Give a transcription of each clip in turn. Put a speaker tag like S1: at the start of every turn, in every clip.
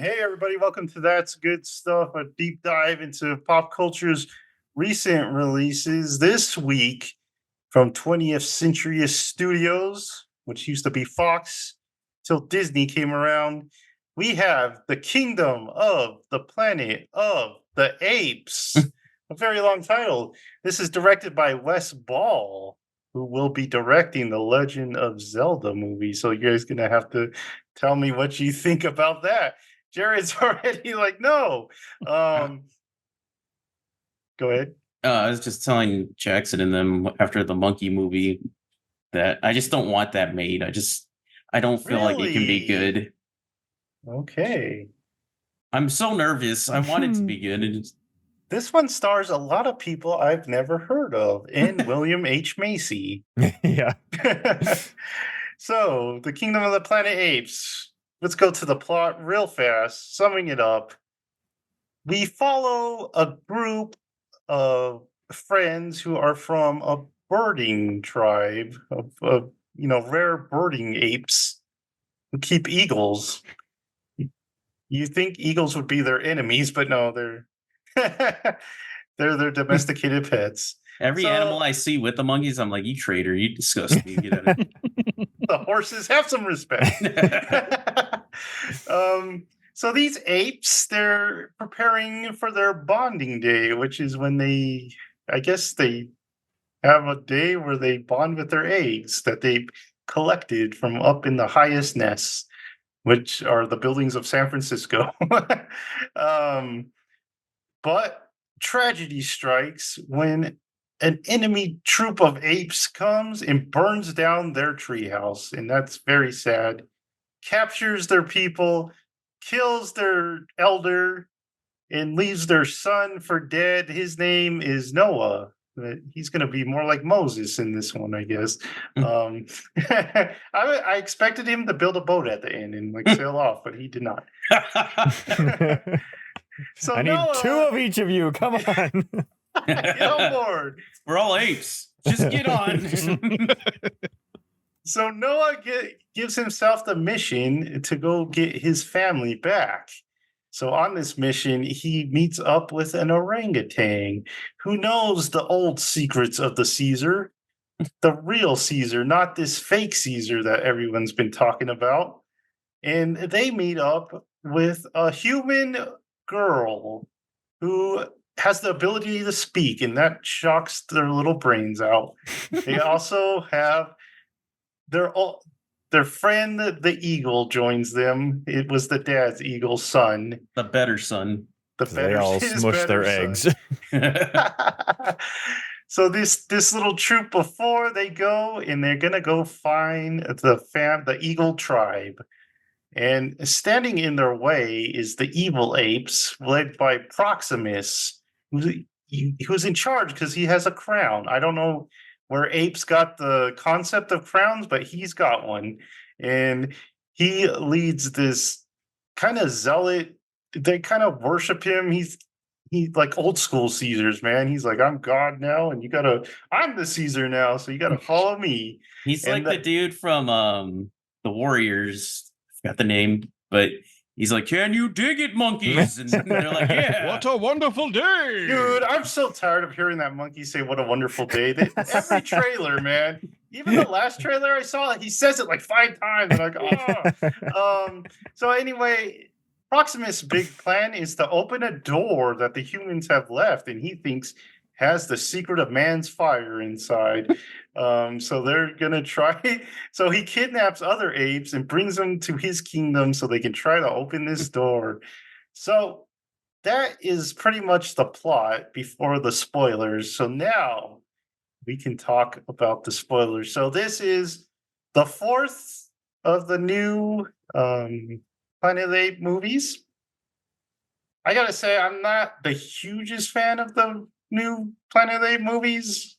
S1: Hey, everybody, welcome to That's Good Stuff, a deep dive into pop culture's recent releases. This week from 20th Century Studios, which used to be Fox, till Disney came around, we have The Kingdom of the Planet of the Apes, a very long title. This is directed by Wes Ball, who will be directing the Legend of Zelda movie. So you guys going to have to tell me what you think about that. Jared's already like, no. Go ahead.
S2: I was just telling Jackson and them after the monkey movie that I just don't want that made. I don't feel like it can be
S1: Really?
S2: good.
S1: Okay.
S2: I'm so nervous. I want it to be good. And
S1: This one stars a lot of people I've never heard of and William H. Macy.
S3: Yeah.
S1: So, The Kingdom of the Planet Apes. Let's go to the plot real fast, summing it up. We follow a group of friends who are from a birding tribe of rare birding apes who keep eagles. You think eagles would be their enemies, but no, they're they're their domesticated pets.
S2: every animal I see with the monkeys, I'm like, you traitor, you disgust me. Get out of
S1: The horses have some respect. So these apes, they're preparing for their bonding day, which is when I guess they have a day where they bond with their eggs that they collected from up in the highest nests, which are the buildings of San Francisco. But tragedy strikes when an enemy troop of apes comes and burns down their treehouse, and that's very sad. Captures their people, kills their elder, and leaves their son for dead. His name is Noah. He's going to be more like Moses in this one, I guess. I expected him to build a boat at the end and like sail off, but he did not. So
S3: I need
S1: Noah,
S3: 2 of each of you. Come on.
S1: get on board.
S2: We're all apes. Just get on.
S1: So Noah gives himself the mission to go get his family back. So on this mission, he meets up with an orangutan who knows the old secrets of the Caesar, the real Caesar, not this fake Caesar that everyone's been talking about. And they meet up with a human girl who has the ability to speak, and that shocks their little brains out. They also have their friend, the eagle, joins them. It was the dad's eagle son.
S2: The better son.
S3: They all smush their eggs.
S1: So this little troop before they go, and they're gonna go find the eagle tribe. And standing in their way is the evil apes, led by Proximus, who's in charge because he has a crown. I don't know where apes got the concept of crowns, but he's got one. And he leads this kind of zealot. They kind of worship him. He like old school Caesars, man. He's like, I'm God now, and I'm the Caesar now, so you gotta follow me.
S2: He's
S1: And
S2: like the dude from the Warriors. I forgot the name, but he's like, "Can you dig it, monkeys?" And they're like, "Yeah."
S4: What a wonderful day!
S1: Dude, I'm so tired of hearing that monkey say what a wonderful day. Every trailer, man. Even the last trailer I saw, he says it like 5 times. And I'm like, oh. So anyway, Proximus' big plan is to open a door that the humans have left, and he thinks has the secret of man's fire inside. So they're gonna try. So he kidnaps other apes and brings them to his kingdom so they can try to open this door. So that is pretty much the plot before the spoilers. So now we can talk about the spoilers. So this is the 4th of the new Planet of the Apes movies. I gotta say, I'm not the hugest fan of the new Planet of the Apes movies.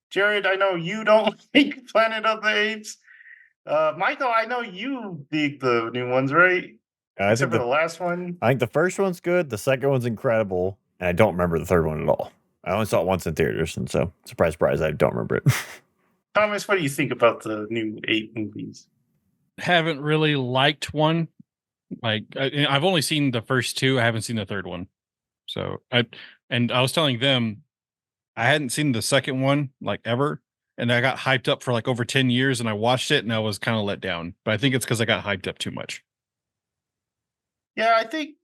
S1: Jared, I know you don't like Planet of the Apes. Michael, I know you dig the new ones, right? Except for the last one.
S3: I think the first one's good. The second one's incredible. And I don't remember the third one at all. I only saw it once in theaters. And so, surprise, I don't remember it.
S1: Thomas, what do you think about the new 8 movies?
S4: Haven't really liked one. Like I've only seen the first two. I haven't seen the third one. So I was telling them I hadn't seen the second one like ever, and I got hyped up for like over 10 years, and I watched it and I was kind of let down. But I think it's because I got hyped up too much.
S1: Yeah, I think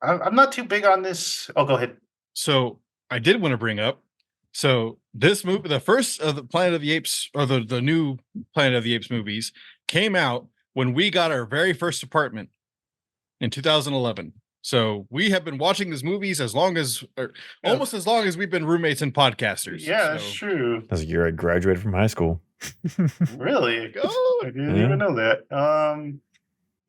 S1: I'm not too big on this. Oh, go ahead.
S4: So I did want to bring up. So this movie, the first of the Planet of the Apes, or the new Planet of the Apes movies, came out when we got our very first apartment in 2011. So we have been watching these movies as long as, or almost as long as we've been roommates and podcasters.
S1: Yeah,
S4: so.
S1: that's true.
S3: That's the year I graduated from high school.
S1: Really?
S4: Oh,
S1: I didn't
S3: Yeah.
S1: even know that.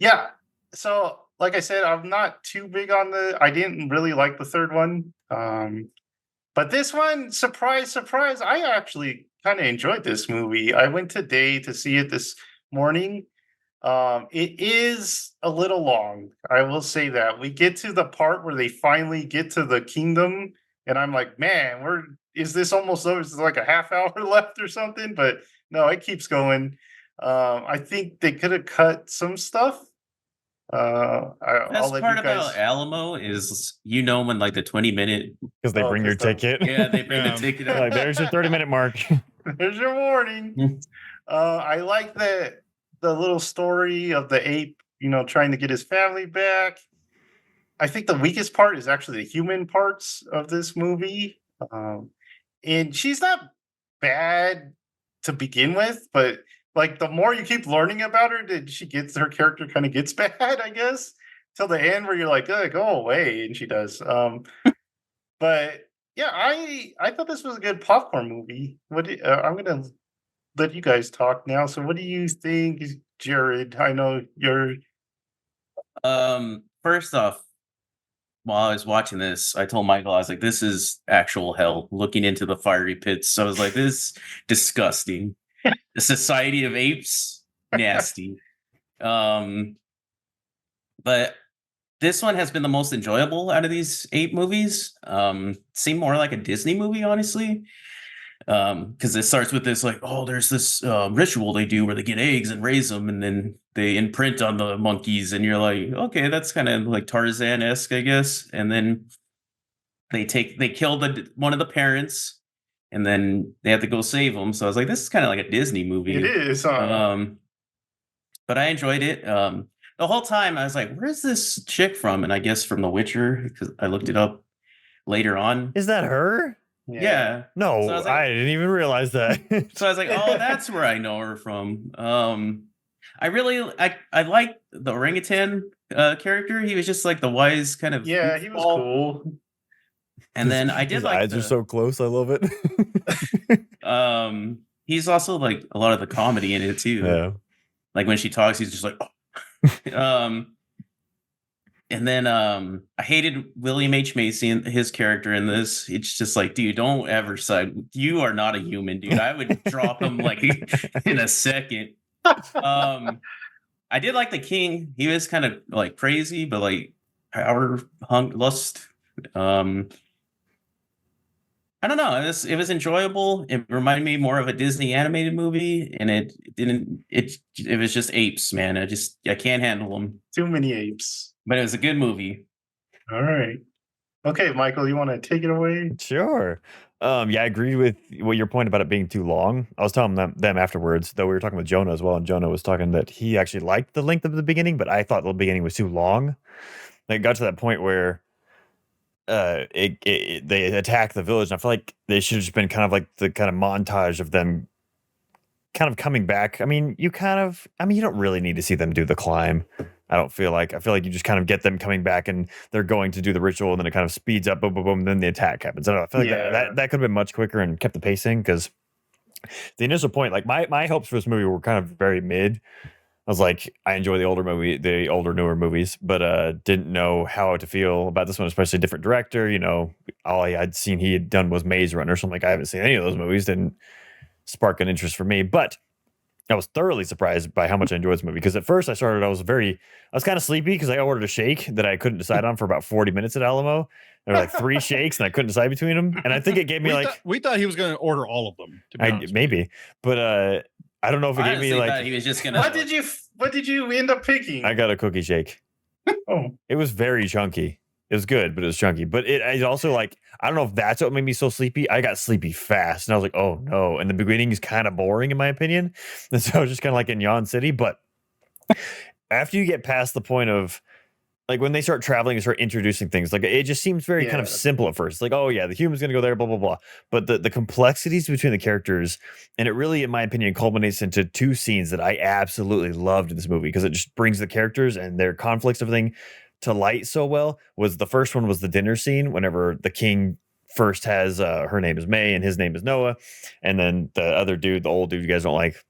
S1: Yeah. So, like I said, I'm not too big on I didn't really like the third one. But this one, surprise, surprise, I actually kind of enjoyed this movie. I went today to see it this morning. It is a little long. I will say that. We get to the part where they finally get to the kingdom, and I'm like, man, is this almost over? Is like a half hour left or something? But no, it keeps going. I think they could have cut some stuff. I'll
S2: Best
S1: let
S2: part
S1: you guys.
S2: about Alamo is when like the 20-minute
S3: Because they
S1: Oh,
S3: bring your
S1: 'cause the-
S3: ticket.
S2: yeah they bring
S4: Yeah.
S2: the ticket
S3: Like,
S2: up.
S3: there's your 30-minute mark.
S1: There's your warning. I like the little story of the ape, trying to get his family back. I think the weakest part is actually the human parts of this movie. And she's not bad to begin with, but like the more you keep learning about her, her character kind of gets bad, I guess, till the end where you're like, go away, and she does. But yeah, I thought this was a good popcorn movie. I'm gonna let you guys talk now. So, what do you think, Jared? I know you're.
S2: First off, while I was watching this, I told Michael, I was like, this is actual hell, looking into the fiery pits. So I was like, this is disgusting. The Society of Apes, nasty. But this one has been the most enjoyable out of these ape movies. Seemed more like a Disney movie, honestly. Because it starts with this like, oh, there's this ritual they do where they get eggs and raise them, and then they imprint on the monkeys, and you're like, okay, that's kind of like Tarzan-esque, I guess. And then they kill one of the parents, and then they have to go save them. So I was like, this is kind of like a Disney movie.
S1: It is.
S2: But I enjoyed it. The whole time I was like, where's this chick from? And I guess from The Witcher, because I looked it up later on.
S3: Is that her?
S2: Yeah.
S3: No,
S2: So I was like-
S3: I didn't even realize that.
S2: So I was like, oh, that's where I know her from. I like the orangutan character. He was just like the wise kind of
S1: Yeah, he was
S2: goofball.
S1: cool.
S2: And then I did
S3: His
S2: like
S3: eyes are so close. I love it.
S2: he's also like a lot of the comedy in it too.
S3: Yeah.
S2: Like when she talks, he's just like, oh. And then I hated William H. Macy and his character in this. It's just like, dude, don't ever side. You are not a human, dude. I would drop him like in a second. I did like the king. He was kind of like crazy, but like power, lust. I don't know. It was enjoyable. It reminded me more of a Disney animated movie, and it was just apes, man. I can't handle them.
S1: Too many apes.
S2: But it was a good movie.
S1: All right. Okay, Michael, you want to take it away?
S3: Sure. Yeah, I agree with your point about it being too long. I was telling them afterwards, though we were talking with Jonah as well, and Jonah was talking that he actually liked the length of the beginning, but I thought the beginning was too long. It got to that point where they attack the village, and I feel like they should have just been kind of like the kind of montage of them kind of coming back. I mean, you don't really need to see them do the climb. I feel like you just kind of get them coming back and they're going to do the ritual, and then it kind of speeds up, boom, boom, boom, and then the attack happens. I don't know. I feel like that could have been much quicker and kept the pacing, because the initial point, like my hopes for this movie were kind of very mid. I was like, I enjoy the older newer movies, but didn't know how to feel about this one, especially different director. All I had seen he had done was Maze Runner, so I'm like, I haven't seen any of those movies. Didn't spark an interest for me, but I was thoroughly surprised by how much I enjoyed this movie, because at first I was kind of sleepy because I ordered a shake that I couldn't decide on for about 40 minutes at Alamo. There were like 3 shakes and I couldn't decide between them. And I think it gave me
S4: we thought he was going to order all of them. To be honest with you.
S3: maybe, but I don't know if it gave me
S2: Honestly,
S3: like
S2: thought he was just gonna.
S1: What did you end up picking?
S3: I got a cookie shake.
S1: Oh,
S3: It was very chunky. It was good, but it was chunky. But it also like, I don't know if that's what made me so sleepy. I got sleepy fast, and I was like, oh no. And the beginning is kind of boring in my opinion, and so I was just kind of like in Yawn City. But after you get past the point of like when they start traveling and start introducing things, like it just seems very kind of
S1: Yeah.
S3: simple at first. Like, oh yeah, the human's gonna go there, blah blah blah. But the complexities between the characters, and it really, in my opinion, culminates into two scenes that I absolutely loved in this movie because it just brings the characters and their conflicts, everything to light so well. Was the first one was the dinner scene whenever the king first has her name is May and his name is Noah, and then the other dude, the old dude you guys don't like,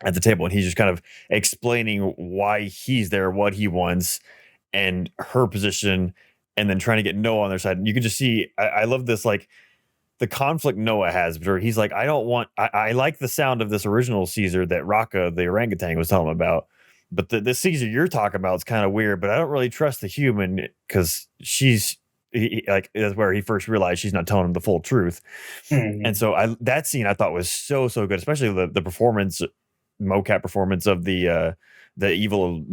S3: at the table, and he's just kind of explaining why he's there, what he wants, and her position, and then trying to get Noah on their side. And you can just see, I love this, like the conflict Noah has, where he's like, I like the sound of this original Caesar that Raka, the orangutan, was telling him about. But the Caesar you're talking about is kind of weird, but I don't really trust the human because like that's where he first realized she's not telling him the full truth. And so that scene I thought was so good, especially the performance, mocap performance of the evil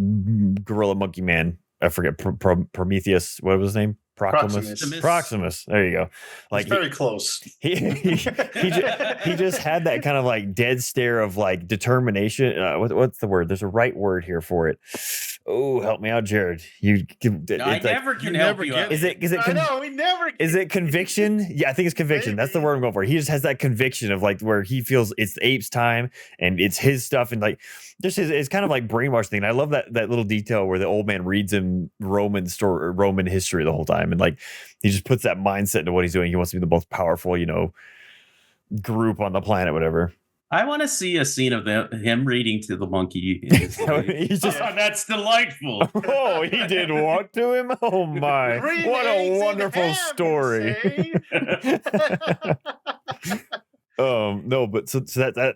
S3: gorilla monkey man. I forget Prometheus. What was his name? Proximus. There you go. Like
S1: it's very close.
S3: He just had that kind of like dead stare of like determination. What's the word? There's a right word here for it. Oh, help me out, Jared.
S2: I never can help you out.
S3: Is it?
S1: I know we never.
S3: Is it conviction? Yeah, I think it's conviction. That's the word I'm going for. He just has that conviction of like where he feels it's the ape's time and it's his stuff, and like just it's kind of like brainwash thing. I love that little detail where the old man reads him Roman history the whole time, and like he just puts that mindset into what he's doing. He wants to be the most powerful, group on the planet, whatever.
S2: I want to see a scene of him reading to the monkey.
S3: He's just,
S2: that's delightful.
S3: oh, he did what to him? Oh my!
S1: Green
S3: What
S1: eggs
S3: a
S1: and
S3: wonderful
S1: ham,
S3: story. No, but so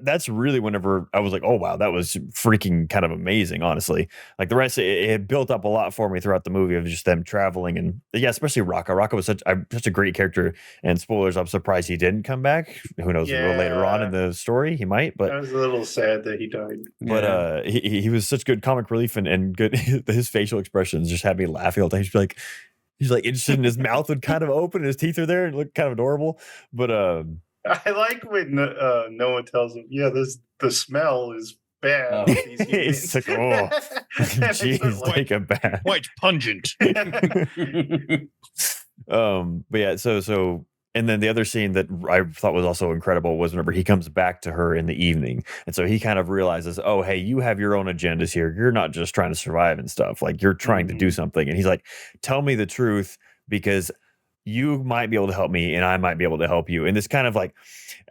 S3: that's really whenever I was like, oh wow, that was freaking kind of amazing, honestly. Like the rest, it built up a lot for me throughout the movie of just them traveling, and yeah, especially Raka. Raka was such a great character, and spoilers, I'm surprised he didn't come back. Who knows? Later on in the story he might, but
S1: I was a little sad that he died.
S3: But he was such good comic relief and good. His facial expressions just had me laughing all the time. He's like interested in his mouth would kind of open, and his teeth are there and look kind of adorable. But
S1: I like when Noah tells him, "Yeah, the smell is bad."
S3: He's like, "Oh, jeez, take a bath."
S4: Quite pungent.
S3: But yeah, so and then the other scene that I thought was also incredible was whenever he comes back to her in the evening, and so he kind of realizes, oh, hey, you have your own agendas here. You're not just trying to survive and stuff. Like you're trying to do something. And he's like, tell me the truth because you might be able to help me and I might be able to help you. And this kind of like,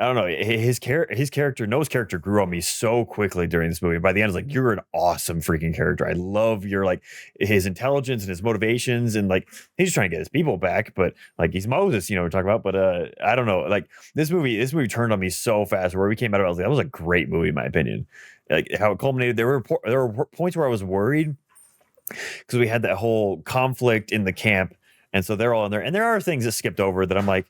S3: I don't know, his character, Noah's character grew on me so quickly during this movie. By the end, it's like, you're an awesome freaking character. I love your like his intelligence and his motivations, and like he's just trying to get his people back, but like he's Moses, we're talking about. But I don't know, like this movie turned on me so fast. Where we came out of it, I was like, that was a great movie in my opinion. Like how it culminated. There were points where I was worried because we had that whole conflict in the camp. And so they're all in there. And there are things that skipped over that I'm like,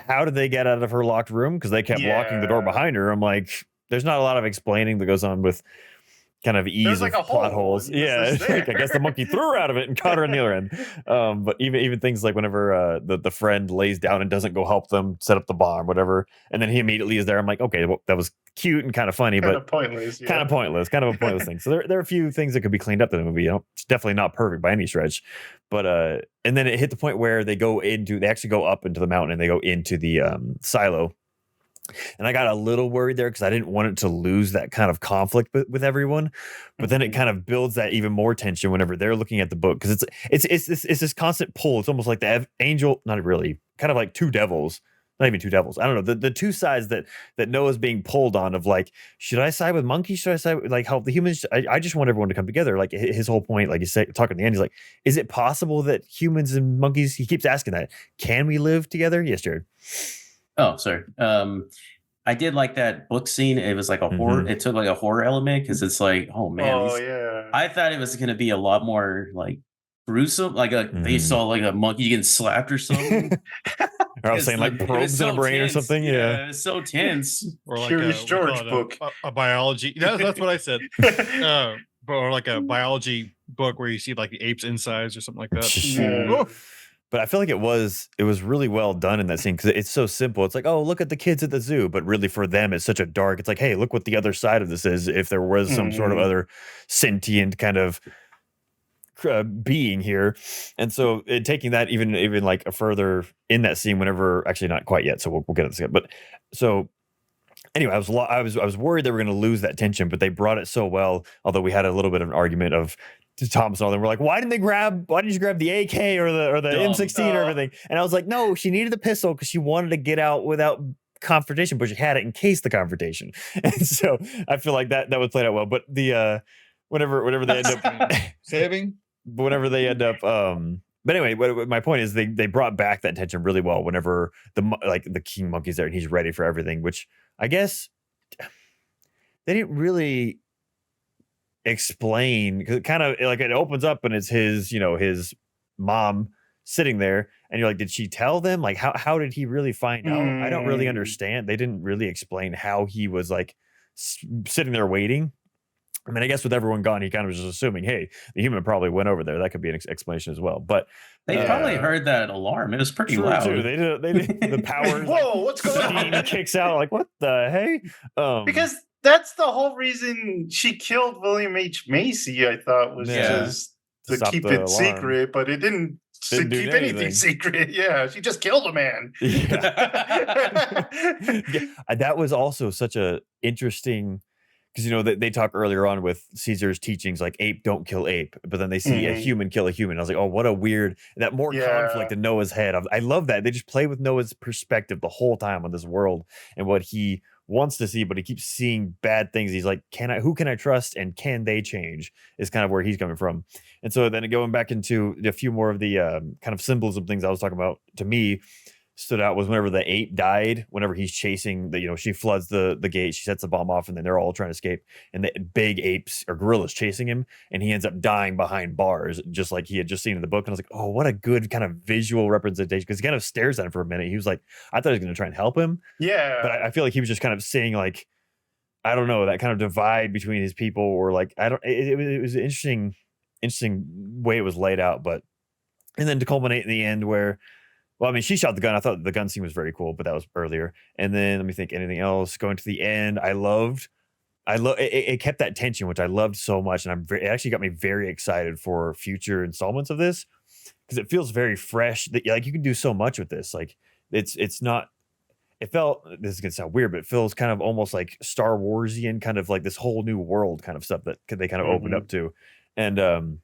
S3: how did they get out of her locked room? Because they kept locking the door behind her. I'm like, there's not a lot of explaining that goes on with kind of ease
S1: like
S3: of plot holes. Yeah, like, I guess the monkey threw her out of it and caught her on the other end. But even things like whenever the friend lays down and doesn't go help them set up the bomb, whatever, and then he immediately is there. I'm like, okay, well, that was cute and kind of funny, but
S1: pointless.
S3: Kind of pointless, kind of a pointless thing. So there are a few things that could be cleaned up in the movie. It's definitely not perfect by any stretch, but and then it hit the point where they actually go up into the mountain and they go into the silo. And I got a little worried there because I didn't want it to lose that kind of conflict with everyone. But then it kind of builds that even more tension whenever they're looking at the book, because it's this constant pull. It's almost like the angel, not really, kind of like two devils, not even two devils. I don't know, the two sides that Noah's being pulled on of like, should I side with monkeys? Should I side with like help the humans? I just want everyone to come together. Like his whole point, like he's talking at the end, he's like, is it possible that humans and monkeys? He keeps asking that. Can we live together? Yes, Jared.
S2: Oh, sorry. I did like that book scene. It was like a horror. It took like a horror element because it's like, oh man. I thought it was going to be a lot more like gruesome. Like they saw like a monkey getting slapped or something.
S3: Or I was saying like probes in a brain or something. Yeah,
S2: it's so tense.
S4: Or like
S1: Curious George book.
S4: A biology. That's what I said. or like a biology book where you see like the apes' insides or something like that.
S1: Yeah.
S4: Oh,
S3: But I feel like it was really well done in that scene because it's so simple. It's like, oh, look at the kids at the zoo, but really for them, it's such a dark. It's like, hey, look what the other side of this is. If there was some sort of
S1: Mhm.
S3: other sentient kind of being here, and so taking that even like a further in that scene, whenever actually not quite yet. So we'll get into this, but so anyway, I was worried they were going to lose that tension, but they brought it so well. Although we had a little bit of an argument of to Thomas and all them were like, why didn't you grab the AK or the
S2: Dumb.
S3: M16 or everything? And I was like, no, she needed the pistol because she wanted to get out without confrontation, but she had it in case the confrontation. And so I feel like that was played out well. But the whenever they end up
S4: saving.
S3: whenever they end up but anyway, my point is they brought back that tension really well whenever the king monkey's there and he's ready for everything, which I guess they didn't really explain because it kind of like it opens up and it's his mom sitting there and you're like, did she tell them? Like how did he really find out? I don't really understand. They didn't really explain how he was like sitting there waiting. I mean, I guess with everyone gone, he kind of was just assuming, hey, the human probably went over there. That could be an explanation as well. But
S2: They probably heard that alarm. It was pretty
S3: true
S2: loud.
S3: too. They did the powers.
S1: Whoa, what's going
S3: steam
S1: on?
S3: kicks out. Like what the hey?
S1: Because that's the whole reason she killed William H. Macy, I thought, was
S3: Yeah.
S1: just to
S3: Stop
S1: keep
S3: the
S1: it
S3: alarm.
S1: secret, but it didn't
S3: Didn't do
S1: keep anything
S3: anything.
S1: secret. Yeah, she just killed a man.
S3: Yeah. Yeah, that was also such a interesting because they talk earlier on with Caesar's teachings like ape don't kill ape, but then they see a
S1: Mhm.
S3: human kill a human. I was like, oh, what a weird that more conflict in Noah's head. I love that they just play with Noah's perspective the whole time on this world and what he wants to see, but he keeps seeing bad things. He's like, who can I trust and can they change? Is kind of where he's coming from. And so then going back into a few more of the kind of symbolism things I was talking about to me stood out was whenever the ape died, whenever he's chasing she floods the gate, she sets the bomb off, and then they're all trying to escape. And the big apes or gorillas chasing him, and he ends up dying behind bars, just like he had just seen in the book. And I was like, oh, what a good kind of visual representation. Because he kind of stares at him for a minute. He was like, I thought he was going to try and help him.
S1: Yeah.
S3: But I feel like he was just kind of seeing like, I don't know, that kind of divide between his people, or like, I don't, it was an interesting way it was laid out. But, and then to culminate in the end where, well, I mean, she shot the gun. I thought the gun scene was very cool, but that was earlier. And then let me think, anything else going to the end. I love it kept that tension, which I loved so much. And it actually got me very excited for future installments of this because it feels very fresh that like you can do so much with this. Like it's not, it felt, this is gonna sound weird, but it feels kind of almost like Star Warsian, kind of like this whole new world kind of stuff that they kind of opened up to. And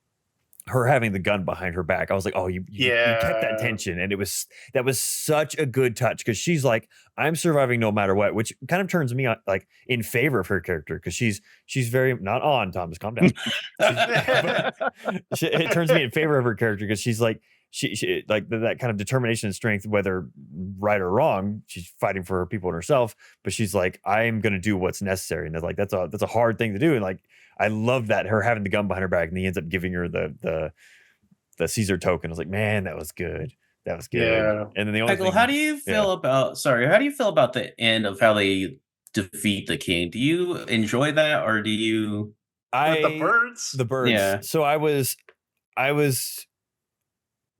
S3: her having the gun behind her back, I was like, oh, you kept that tension, and that was such a good touch because she's like, I'm surviving no matter what, which kind of turns me on like in favor of her character because she's very not on Thomas, calm down. It turns me in favor of her character because she's like she like that kind of determination and strength, whether right or wrong, she's fighting for her people and herself, but she's like, I'm gonna do what's necessary, and that's a hard thing to do, and like I love that her having the gun behind her back, and he ends up giving her the Caesar token. I was like, man, that was good. That was good.
S1: Yeah.
S3: And then the only
S2: Michael,
S3: thing,
S2: how do you feel about the end of how they defeat the king? Do you enjoy that, or do you
S1: With the birds?
S3: the birds?
S2: Yeah.
S3: So I was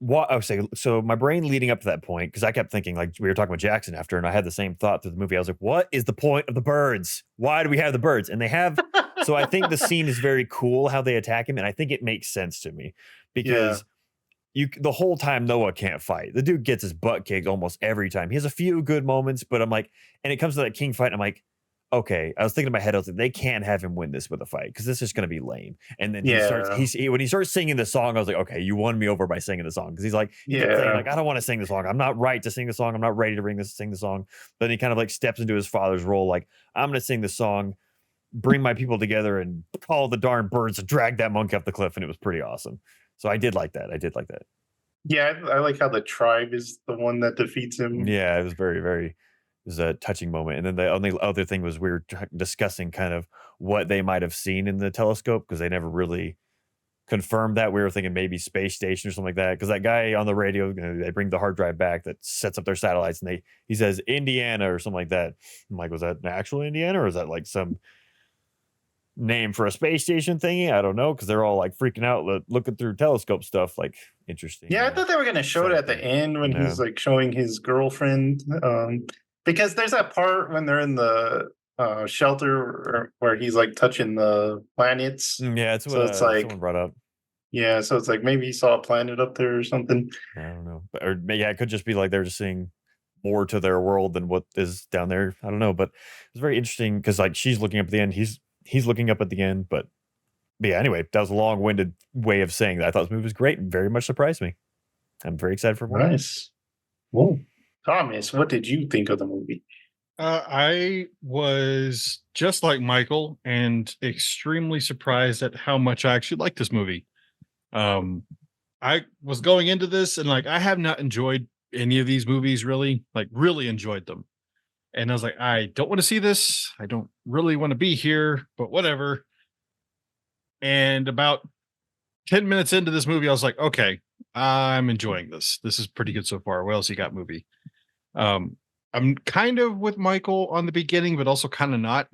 S3: what I was saying. So my brain leading up to that point, because I kept thinking, like we were talking about Jackson after, and I had the same thought through the movie. I was like, what is the point of the birds? Why do we have the birds? And they have so I think the scene is very cool how they attack him, and I think it makes sense to me because the whole time Noah can't fight. The dude gets his butt kicked almost every time. He has a few good moments, but I'm like, and it comes to that king fight, and I'm like, okay. I was thinking in my head, I was like, they can't have him win this with a fight because this is going to be lame. And then when he starts singing the song, I was like, okay, you won me over by singing the song because he's like, saying, like, I don't want to sing the song. I'm not right to sing the song. I'm not ready to sing the song. But then he kind of like steps into his father's role, like, I'm going to sing the song, bring my people together, and call the darn birds to drag that monkey off the cliff, and it was pretty awesome. So I did like that.
S1: Yeah, I like how the tribe is the one that defeats him.
S3: Yeah, it was very, very. It was a touching moment. And then the only other thing was we were discussing kind of what they might have seen in the telescope because they never really confirmed that. We were thinking maybe space station or something like that because that guy on the radio, they bring the hard drive back that sets up their satellites, and he says Indiana or something like that. I'm like, was that an actual Indiana or is that like some name for a space station thingy. I don't know, because they're all like freaking out looking through telescope stuff. Like, interesting.
S1: Yeah, I thought they were gonna show it at the end when he's like showing his girlfriend. Because there's that part when they're in the shelter where he's like touching the planets.
S3: Yeah, it's what
S1: So it's like
S3: someone brought up.
S1: Yeah, so it's like maybe he saw a planet up there or something.
S3: I don't know, or yeah, it could just be like they're just seeing more to their world than what is down there. I don't know, but it's very interesting because like she's looking up at the end, he's looking up at the end, but yeah. Anyway, that was a long-winded way of saying that. I thought this movie was great and very much surprised me. I'm very excited for more.
S1: Nice. Well, Thomas, what did you think of the movie?
S4: I was just like Michael and extremely surprised at how much I actually liked this movie. I was going into this and like I have not enjoyed any of these movies really enjoyed them. And I was like, I don't want to see this. I don't really want to be here, but whatever. And about 10 minutes into this movie, I was like, okay, I'm enjoying this. This is pretty good so far. What else you got, movie? I'm kind of with Michael on the beginning, but also kind of not.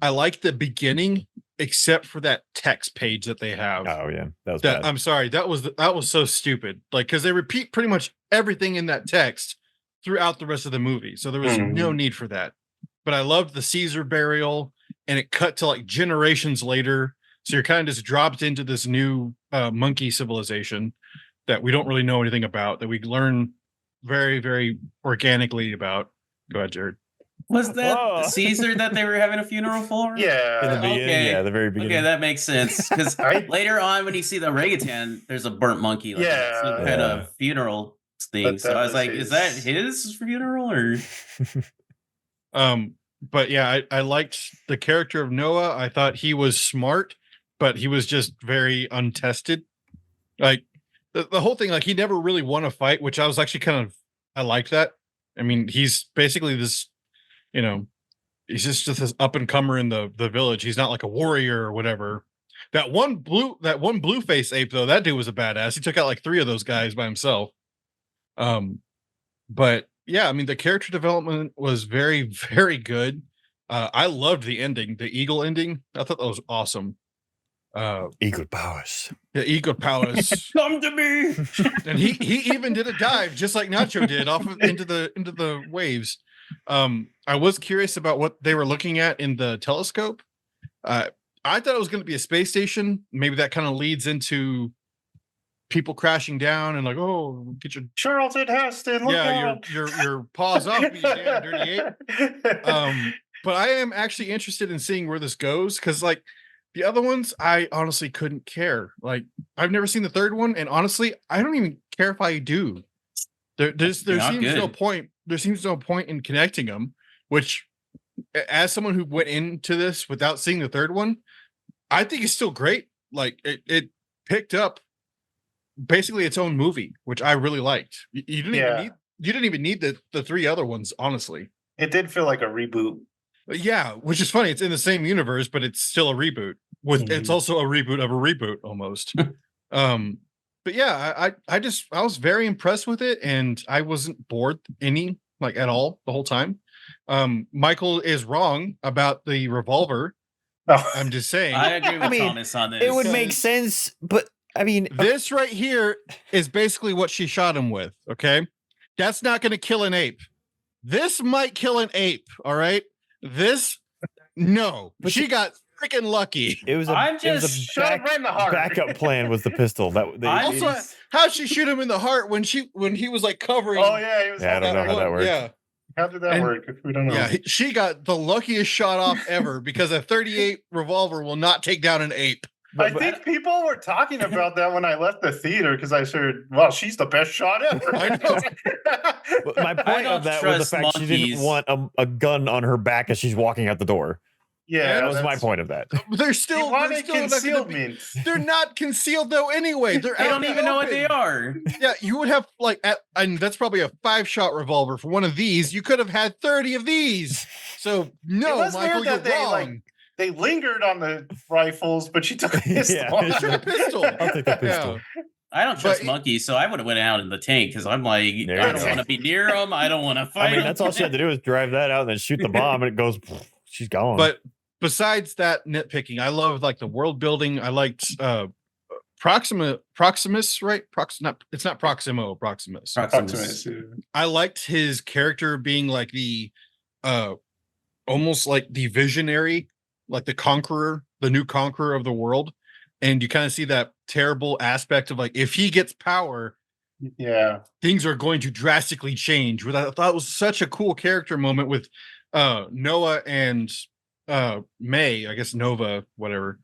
S4: I like the beginning, except for that text page that they have.
S3: Oh yeah, that was bad.
S4: I'm sorry, that was so stupid. Like, because they repeat pretty much everything in that text throughout the rest of the movie, so there was no need for that. But I loved the Caesar burial, and it cut to like generations later, so you're kind of just dropped into this new monkey civilization that we don't really know anything about, that we learn very, very organically about. Go ahead, Jared.
S2: Was that Caesar that they were having a funeral for?
S1: Yeah.
S3: In the beginning, yeah, the very beginning.
S2: Okay, that makes sense. Because later on, when you see the orangutan, there's a burnt monkey. Like some kind of funeral thing. So I was like, is that his funeral or?
S4: But yeah, I liked the character of Noah. I thought he was smart, but he was just very untested. Like the whole thing, like he never really won a fight, which I was actually I liked that. I mean, he's basically this, he's just this up and comer in the village. He's not like a warrior or whatever. That one blue face ape though, that dude was a badass. He took out like 3 of those guys by himself. But yeah, I mean, the character development was very, very good. I loved the ending, the eagle ending. I thought that was awesome.
S3: Eagle powers.
S4: Yeah, eagle powers.
S2: Come to me.
S4: And he even did a dive just like Nacho did into the waves. I was curious about what they were looking at in the telescope. I thought it was going to be a space station. Maybe that kind of leads into people crashing down and like, oh, get your
S1: Charlton Heston. Look out.
S4: your paws off me, you damn dirty ape. But I am actually interested in seeing where this goes, because like the other ones, I honestly couldn't care. Like, I've never seen the third one, and honestly, I don't even care if I do. There seems no point. There seems no point in connecting them. Which, as someone who went into this without seeing the third one, I think it's still great. Like it picked up basically its own movie, which I really liked. You didn't even need the 3 other ones, honestly.
S1: It did feel like a reboot.
S4: Yeah, which is funny. It's in the same universe, but it's still a reboot. It's also a reboot of a reboot almost. But yeah, I was very impressed with it, and I wasn't bored at all the whole time. Michael is wrong about the revolver.
S1: Oh.
S4: I'm just saying.
S2: I agree with Thomas on this.
S3: It would make sense, but I mean,
S4: this right here is basically what she shot him with. Okay, that's not going to kill an ape. This might kill an ape. All right. But she got freaking lucky.
S3: It was backup plan was the pistol.
S4: How'd she shoot him in the heart when he was like covering?
S1: Oh yeah, he was.
S3: Yeah, I don't know how that worked.
S4: Yeah,
S1: how did that work? We don't know.
S4: Yeah, she got the luckiest shot off ever, because a 38 revolver will not take down an ape.
S1: I think people were talking about that when I left the theater, because I said, well, she's the best shot ever.
S4: I know.
S3: But my point of that was the fact she didn't want a gun on her back as she's walking out the door.
S1: Yeah,
S3: that was my point of that.
S4: They're still
S1: concealment.
S4: They're not concealed though anyway. They
S2: don't even know what they are.
S4: Yeah, you would have and that's probably a 5-shot revolver. For one of these, you could have had 30 of these. So no, Michael, you're wrong.
S1: They lingered on the rifles, but she took a pistol.
S4: Yeah, pistol.
S3: I'll take a pistol.
S4: Yeah.
S2: I don't trust monkeys, so I would have went out in the tank, because I'm like, I don't want to be near them. I don't want to fight.
S3: I mean, that's all she had to do is drive that out and then shoot the bomb, and it goes. She's gone.
S4: But besides that nitpicking, I love like the world building. I liked Proximus, right? It's not Proximo, Proximus.
S2: Proximus.
S4: I liked his character being like the almost like the visionary, like the conqueror, the new conqueror of the world. And you kind of see that terrible aspect of like, if he gets power,
S1: Yeah.
S4: things are going to drastically change. Which I thought was such a cool character moment with Noah and May, I guess Nova, whatever.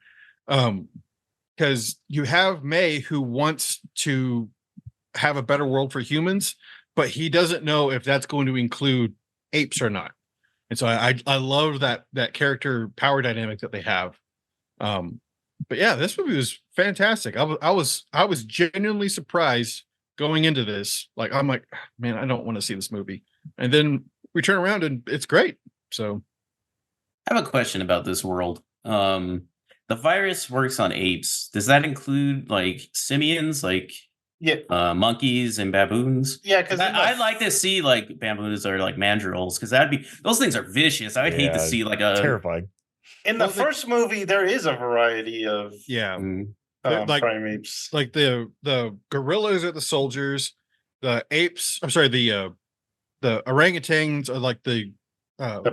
S4: Because you have May who wants to have a better world for humans, but he doesn't know if that's going to include apes or not. And so I love that character power dynamic that they have. But yeah, this movie was fantastic. I was genuinely surprised going into this. Like I'm like, man, I don't want to see this movie. And then we turn around and it's great. So
S2: I have a question about this world. The virus works on apes. Does that include like simians, like monkeys and baboons?
S1: Yeah, because
S2: I'd like to see like baboons or like mandrills, because that'd be, those things are vicious. I would hate to see like a
S3: terrifying.
S1: In the first movie, there is a variety of
S4: like
S1: primates.
S4: Like the gorillas are the soldiers, the apes. I'm sorry, the orangutans are like the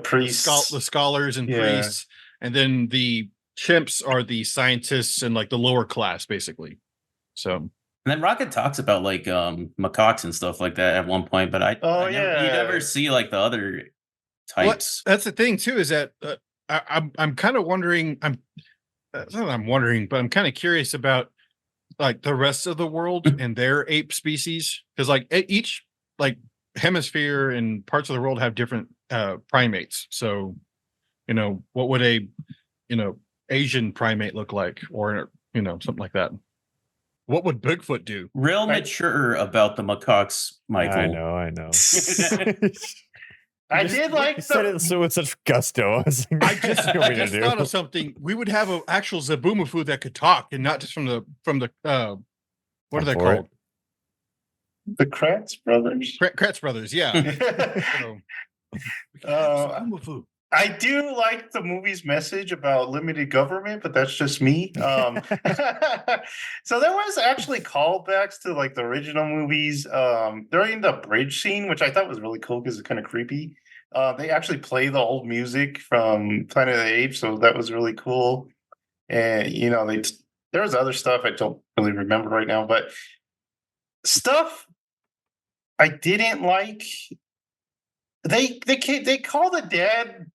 S1: priests,
S4: the scholars and priests, and then the chimps are the scientists and like the lower class, basically. So,
S2: and then Rocket talks about like macaques and stuff like that at one point, but you never see like the other types.
S4: That's the thing too, is that I'm kind of wondering. I'm wondering, but I'm kind of curious about like the rest of the world and their ape species, because like each like hemisphere and parts of the world have different primates. So, what would a Asian primate look like, or something like that? What would Bigfoot do?
S2: Real mature about the macaques, Michael.
S3: I know.
S1: I did like
S3: said it so with such gusto. I was like,
S4: I just thought of something. We would have an actual Zabumafu that could talk, and not just from the what are they called?
S1: The Kratz brothers.
S4: Kratz brothers, yeah. Zabumafu.
S1: I do like the movie's message about limited government, but that's just me. So there was actually callbacks to like the original movies during the bridge scene, which I thought was really cool because it's kind of creepy. They actually play the old music from Planet of the Apes, so that was really cool. And there was other stuff I don't really remember right now, but stuff I didn't like. They call the dad.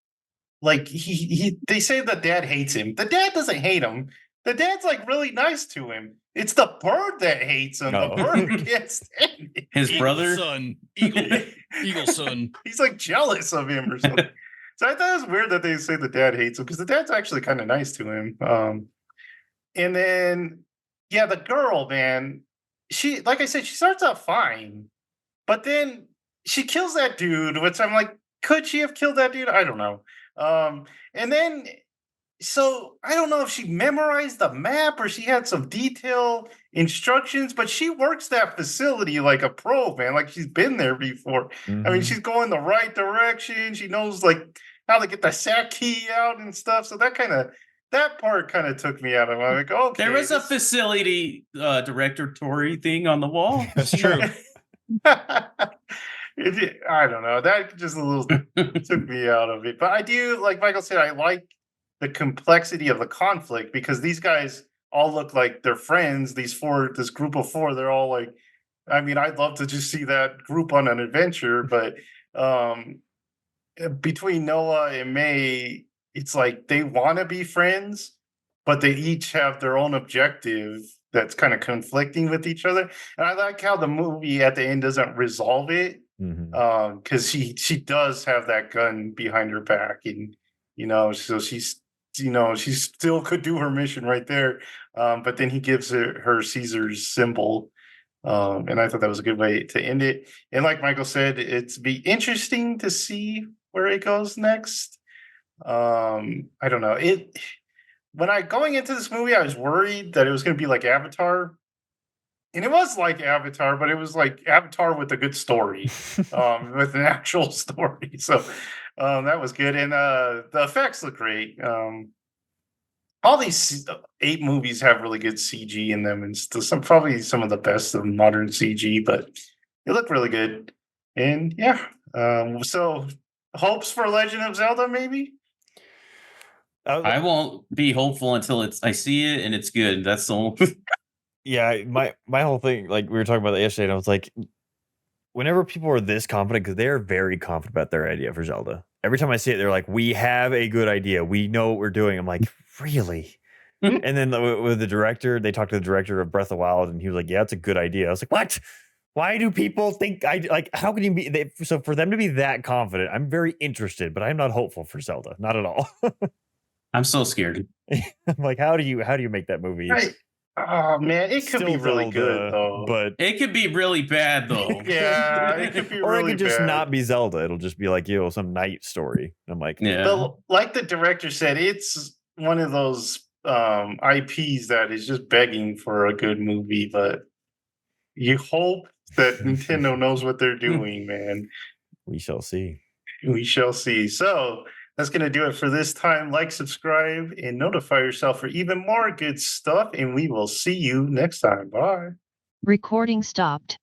S1: Like they say the dad hates him. The dad doesn't hate him. The dad's like really nice to him. It's the bird that hates him. The bird can't stand it.
S2: His brother,
S4: son, eagle son.
S1: He's like jealous of him or something. So I thought it was weird that they say the dad hates him, because the dad's actually kind of nice to him. And then the girl, man, she, like I said, she starts out fine, but then she kills that dude, which I'm like, could she have killed that dude? I don't know. And then, so I don't know if she memorized the map or she had some detailed instructions, but she works that facility like a pro, man. Like she's been there before. Mm-hmm. I mean, she's going the right direction. She knows like how to get the sack key out and stuff. So that part kind of took me out of it. I'm like, okay.
S2: There was a facility directory thing on the wall.
S4: That's true.
S1: I don't know. That just a little took me out of it. But I do, like Michael said, I like the complexity of the conflict, because these guys all look like they're friends. This group of four, they're all like, I mean, I'd love to just see that group on an adventure. But between Noah and May, it's like they want to be friends, but they each have their own objective that's kind of conflicting with each other. And I like how the movie at the end doesn't resolve it. Because she does have that gun behind her back, and so she's she still could do her mission right there. But then he gives her Caesar's symbol, and I thought that was a good way to end it. And like Michael said, it's be interesting to see where it goes next. I don't know. Going into this movie, I was worried that it was going to be like Avatar. And it was like Avatar, but it was like Avatar with a good story, with an actual story. So That was good, and the effects look great. All these Ape movies have really good CG in them, and probably some of the best of modern CG, but they look really good. And yeah, so hopes for Legend of Zelda, maybe.
S2: I won't be hopeful until I see it and it's good. That's the only.
S3: Yeah, my whole thing, like we were talking about that yesterday, and I was like, whenever people are this confident, because they are very confident about their idea for Zelda. Every time I see it, they're like, "We have a good idea. We know what we're doing." I'm like, "Really?" And then with the director, they talked to the director of Breath of the Wild, and he was like, "Yeah, it's a good idea." I was like, "What? Why do people think I like? How can you be?" So for them to be that confident, I'm very interested, but I'm not hopeful for Zelda, not at all.
S2: I'm so scared.
S3: I'm like, how do you make that movie?
S1: Right. Oh man, it could be
S3: Still
S1: really good
S3: Zelda,
S1: though.
S3: but
S2: It could be really bad though.
S1: Yeah, it could be
S3: or
S1: really
S3: it could just
S1: bad.
S3: not be Zelda. It'll just be like, some night story. I'm like,
S2: Yeah.
S1: But like the director said, it's one of those IPs that is just begging for a good movie, but you hope that Nintendo knows what they're doing, man.
S3: we shall see.
S1: We shall see. So that's going to do it for this time. Like, subscribe, and notify yourself for even more good stuff. And we will see you next time. Bye.
S5: Recording stopped.